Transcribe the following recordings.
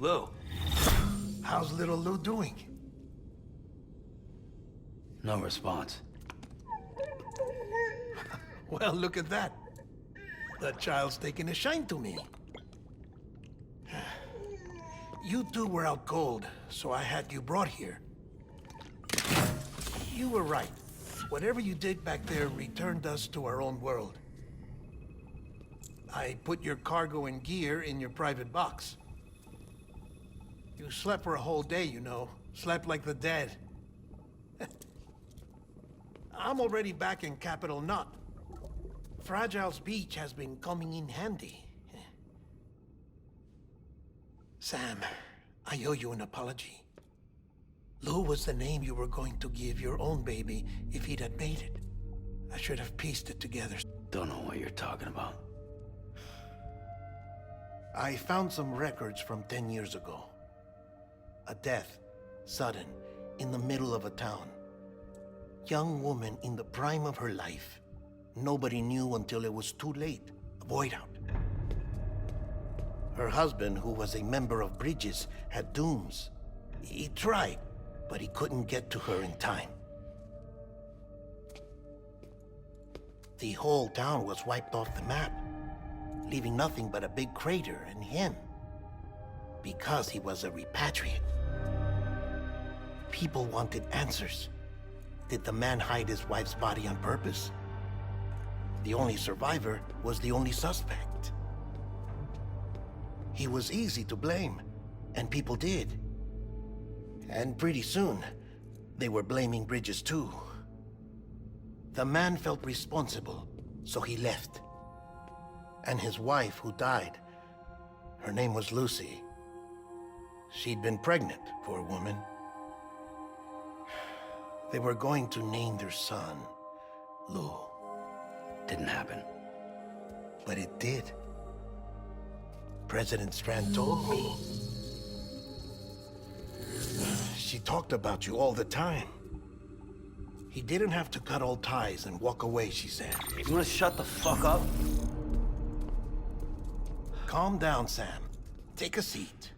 Lou. How's little Lou doing? No response. Well, look at that. The child's taking a shine to me. You two were out cold, so I had you brought here. You were right. Whatever you did back there returned us to our own world. I put your cargo and gear in your private box. You slept for a whole day, you know. Slept like the dead. I'm already back in Capital Knot. Fragile's beach has been coming in handy. Sam, I owe you an apology. Lou was the name you were going to give your own baby if he'd had made it. I should have pieced it together. Don't know what you're talking about. I found some records from 10 years ago. A death, sudden, in the middle of a town. Young woman in the prime of her life. Nobody knew until it was too late. A void out. Her husband, who was a member of Bridges, had dooms. He tried, but he couldn't get to her in time. The whole town was wiped off the map, leaving nothing but a big crater and him, because he was a repatriate. People wanted answers. Did the man hide his wife's body on purpose? The only survivor was the only suspect. He was easy to blame, and people did. And pretty soon, they were blaming Bridges too. The man felt responsible, so he left. And his wife, who died, her name was Lucy. She'd been pregnant, poor woman. They were going to name their son Lou. Didn't happen. But it did. President Strand told me. She talked about you all the time. He didn't have to cut all ties and walk away, she said. You wanna shut the fuck up? Calm down, Sam. Take a seat.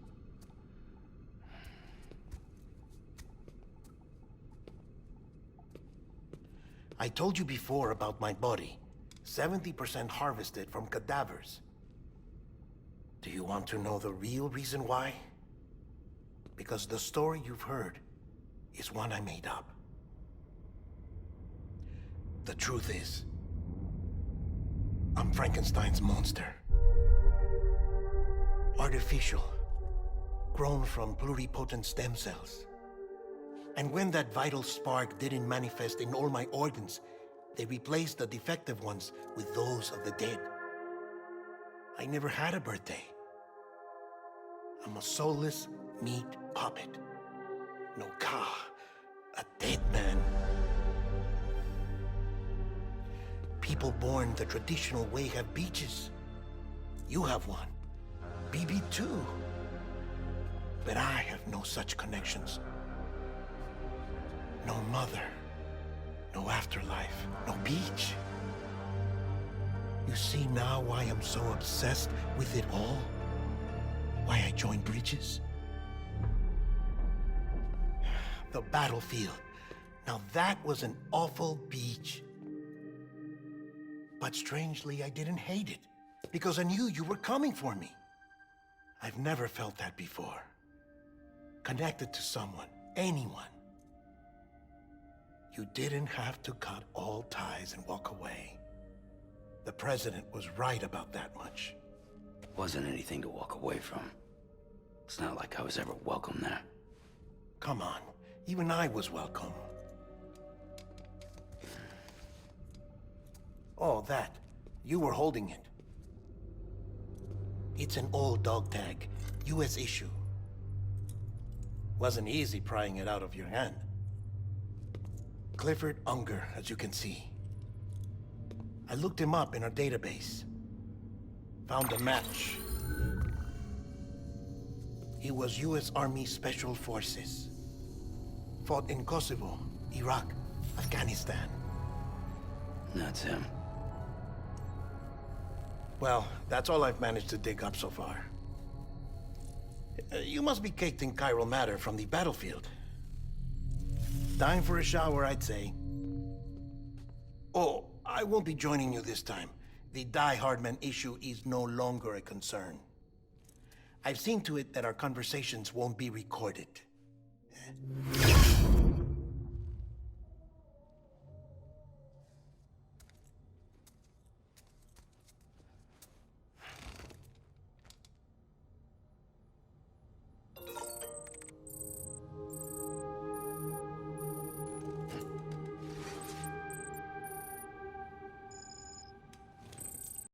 I told you before about my body. 70% harvested from cadavers. Do you want to know the real reason why? Because the story you've heard is one I made up. The truth is, I'm Frankenstein's monster. Artificial, grown from pluripotent stem cells. And when that vital spark didn't manifest in all my organs, they replaced the defective ones with those of the dead. I never had a birthday. I'm a soulless meat puppet. No ka, a dead man. People born the traditional way have beaches. You have one. BB too. But I have no such connections. No mother, no afterlife, no beach. You see now why I'm so obsessed with it all? Why I joined Bridges? The battlefield. Now that was an awful beach. But strangely, I didn't hate it, because I knew you were coming for me. I've never felt that before. Connected to someone, anyone. You didn't have to cut all ties and walk away. The president was right about that much. Wasn't anything to walk away from. It's not like I was ever welcome there. Come on, even I was welcome. Oh, that. You were holding it. It's an old dog tag, US issue. Wasn't easy prying it out of your hand. Clifford Unger, as you can see. I looked him up in our database. Found a match. He was US Army Special Forces. Fought in Kosovo, Iraq, Afghanistan. That's him. Well, that's all I've managed to dig up so far. You must be caked in chiral matter from the battlefield. Time for a shower, I'd say. Oh, I won't be joining you this time. The Die Hardman issue is no longer a concern. I've seen to it that our conversations won't be recorded.